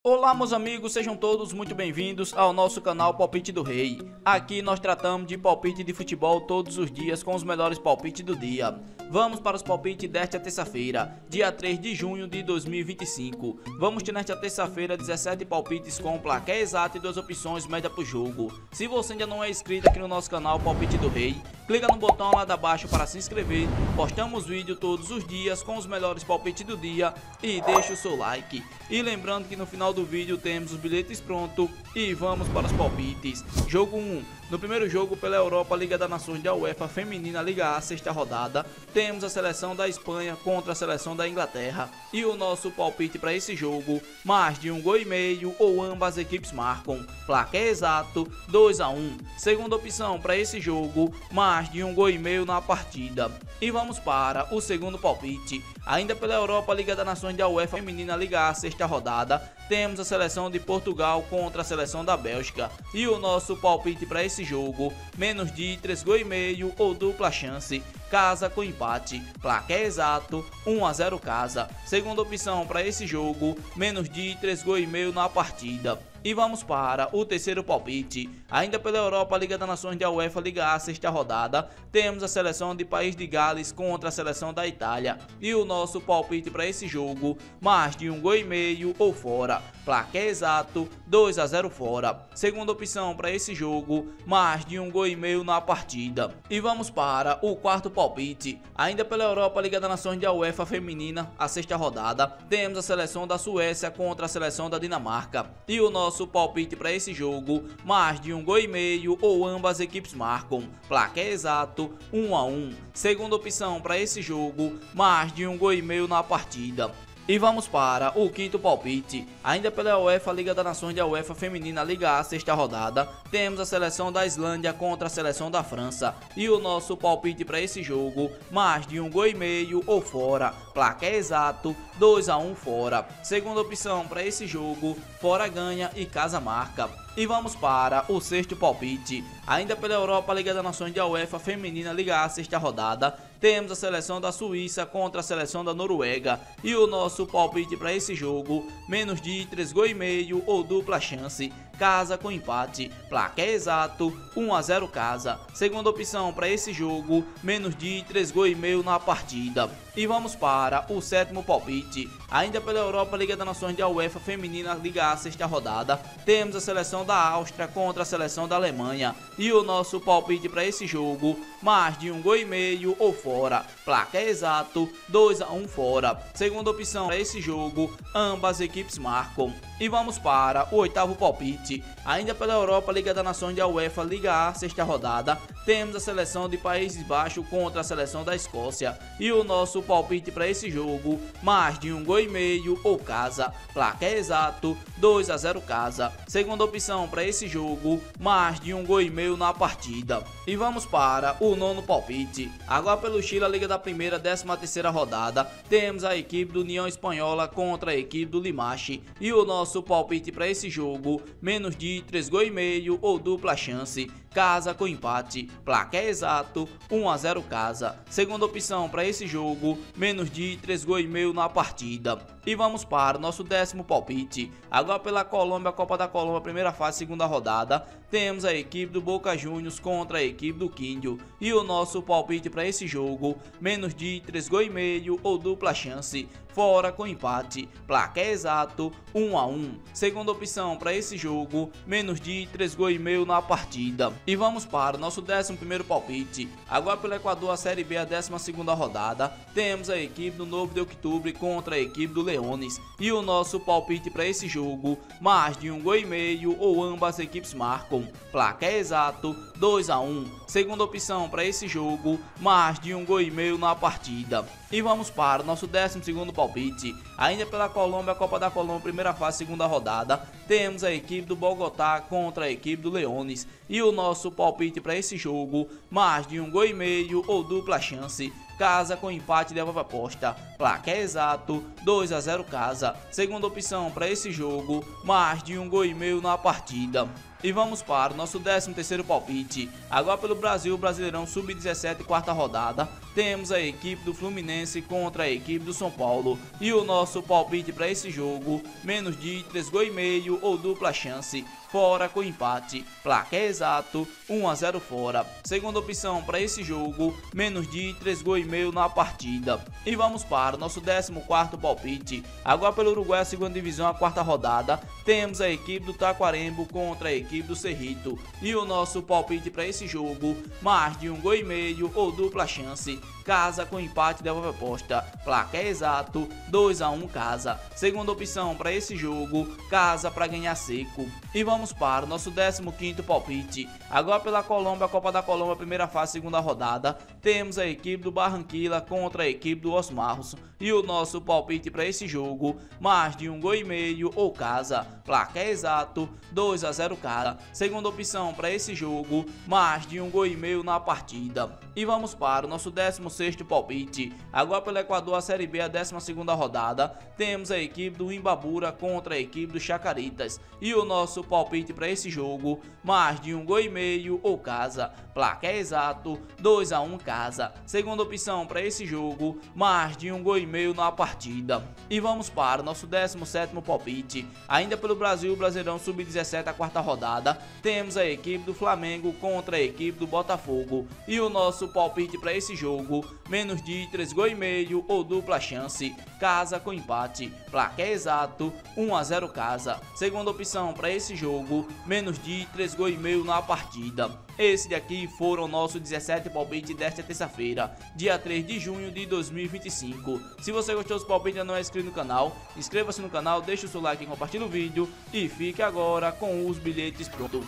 Olá, meus amigos, sejam todos muito bem-vindos ao nosso canal Palpite do Rei. Aqui nós tratamos de palpite de futebol todos os dias com os melhores palpites do dia. Vamos para os palpites desta terça-feira, dia 3 de junho de 2025. Vamos ter nesta terça-feira 17 palpites com placar exato e 2 opções média para o jogo. Se você ainda não é inscrito aqui no nosso canal Palpite do Rei, clica no botão lá de baixo para se inscrever. Postamos vídeo todos os dias com os melhores palpites do dia e deixe o seu like. E lembrando que no final do vídeo temos os bilhetes prontos e vamos para os palpites. Jogo 1. No primeiro jogo pela Europa Liga das Nações da UEFA Feminina Liga A, sexta rodada, temos a seleção da Espanha contra a seleção da Inglaterra. E o nosso palpite para esse jogo, mais de 1,5 gols ou ambas equipes marcam. Placar exato 2-1. Segunda opção para esse jogo, mais de 1,5 gols na partida. E vamos para o segundo palpite. Ainda pela Europa Liga das Nações da UEFA Feminina Liga A, sexta rodada, temos a seleção de Portugal contra a seleção da Bélgica. E o nosso palpite para esse jogo, menos de 3,5 gols ou dupla chance. Casa com empate, placar exato 1-0 casa. Segunda opção para esse jogo, menos de 3,5 gols na partida. E vamos para o terceiro palpite. Ainda pela Europa Liga das Nações da UEFA Liga A, sexta rodada, temos a seleção de País de Gales contra a seleção da Itália. E o nosso palpite para esse jogo, mais de 1,5 gols ou fora. Placar exato 2-0 fora. Segunda opção para esse jogo, mais de 1,5 gols na partida. E vamos para o quarto palpite. Ainda pela Europa Liga das Nações da UEFA Feminina, a sexta rodada, temos a seleção da Suécia contra a seleção da Dinamarca. E o nosso palpite para esse jogo, mais de 1,5 gols ou ambas equipes marcam. Placar exato 1-1. Segunda opção para esse jogo, mais de 1,5 gols na partida. E vamos para o quinto palpite. Ainda pela UEFA Liga das Nações da UEFA Feminina Liga A, sexta rodada, temos a seleção da Islândia contra a seleção da França. E o nosso palpite para esse jogo, mais de 1,5 gols ou fora. Placar exato 2-1 fora. Segunda opção para esse jogo, fora ganha e casa marca. E vamos para o sexto palpite. Ainda pela Europa Liga das Nações da UEFA Feminina Liga A, sexta rodada, temos a seleção da Suíça contra a seleção da Noruega. E o nosso palpite para esse jogo, menos de 3,5 gols ou dupla chance. Casa com empate, placar exato 1-0 casa. Segunda opção para esse jogo, menos de 3,5 gols na partida. E vamos para o sétimo palpite. Ainda pela Europa Liga das Nações da UEFA Feminina Liga A, sexta rodada, temos a seleção da Áustria contra a seleção da Alemanha. E o nosso palpite para esse jogo, mais de 1,5 gols ou fora. Placar exato 2-1 fora. Segunda opção para esse jogo, ambas equipes marcam. E vamos para o oitavo palpite. Ainda pela Europa Liga das Nações da UEFA Liga A, sexta rodada, temos a seleção de Países Baixos contra a seleção da Escócia. E o nosso palpite para esse jogo, mais de 1,5 gols ou casa. Placar exato 2-0 casa. Segunda opção para esse jogo, mais de 1,5 gols na partida. E vamos para o nono palpite. Agora pelo Chile, a Liga da Primeira, 13ª rodada, temos a equipe do União Espanhola contra a equipe do Limache. E o nosso palpite para esse jogo, menos de 3,5 gols ou dupla chance. Casa com empate, placar exato 1-0 casa. Segunda opção para esse jogo, menos de 3,5 gols na partida. E vamos para o nosso décimo palpite. Agora pela Colômbia, Copa da Colômbia, primeira fase, segunda rodada, temos a equipe do Boca Juniors contra a equipe do Quindio. E o nosso palpite para esse jogo, menos de 3,5 gols ou dupla chance. Fora com empate, placar exato 1-1. Segunda opção para esse jogo, menos de 3,5 gols na partida. E vamos para o nosso 11º palpite. Agora pelo Equador, a Série B, a 12ª rodada, temos a equipe do Novo de Outubro contra a equipe do Leones. E o nosso palpite para esse jogo, mais de 1,5 gols ou ambas equipes marcam. Placar exato 2-1. Segunda opção para esse jogo, mais de 1,5 gols na partida. E vamos para o nosso 12º palpite. Ainda pela Colômbia, Copa da Colômbia, primeira fase, segunda rodada, temos a equipe do Bogotá contra a equipe do Leones. E o nosso palpite para esse jogo, mais de 1,5 gols ou dupla chance. Casa com empate, devolve a aposta. Placar exato 2-0 casa. Segunda opção para esse jogo, mais de 1,5 gols na partida. E vamos para o nosso 13º palpite. Agora pelo Brasil, Brasileirão Sub-17, quarta rodada. Temos a equipe do Fluminense contra a equipe do São Paulo. E o nosso palpite para esse jogo, menos de 3,5 gols ou dupla chance. Fora com empate, placar exato 1-0 fora. Segunda opção para esse jogo, menos de 3,5 gols na partida. E vamos para o nosso 14º palpite. Agora pelo Uruguai, a segunda divisão, a quarta rodada, temos a equipe do Taquarembó contra a equipe do Cerrito. E o nosso palpite para esse jogo, mais de 1,5 gols ou dupla chance. Casa com empate, devolve a aposta. Placar exato 2-1 casa. Segunda opção para esse jogo, casa para ganhar seco. E vamos para o nosso 15º palpite. Agora pela Colômbia, a Copa da Colômbia, primeira fase, segunda rodada, temos a equipe do Barranquilla contra a equipe do Os Marros. E o nosso palpite para esse jogo, mais de 1,5 gols ou casa. Placar exato 2-0 casa. Segunda opção para esse jogo, mais de 1,5 gols na partida. E vamos para o nosso 16º palpite. Agora pelo Equador, a Série B, a 12ª rodada, temos a equipe do Imbabura contra a equipe do Chacaritas. E o nosso palpite para esse jogo, mais de 1,5 gols ou casa. Placar exato 2-1 casa. Segunda opção para esse jogo, mais de 1,5 gols na partida. E vamos para o nosso 17º palpite. Ainda pelo Brasil, Brasileirão Sub-17, a quarta rodada, temos a equipe do Flamengo contra a equipe do Botafogo. E o nosso palpite para esse jogo, menos de 3,5 gols ou dupla chance. Casa com empate. Placar exato 1-0 casa. Segunda opção para esse jogo, menos de 3,5 gols na partida. Esse daqui foram nossos 17 palpites desta terça-feira, dia 3 de junho de 2025. Se você gostou dos palpites e ainda não é inscrito no canal, inscreva-se no canal, deixe o seu like e compartilhe o vídeo. E fique agora com os bilhetes prontos.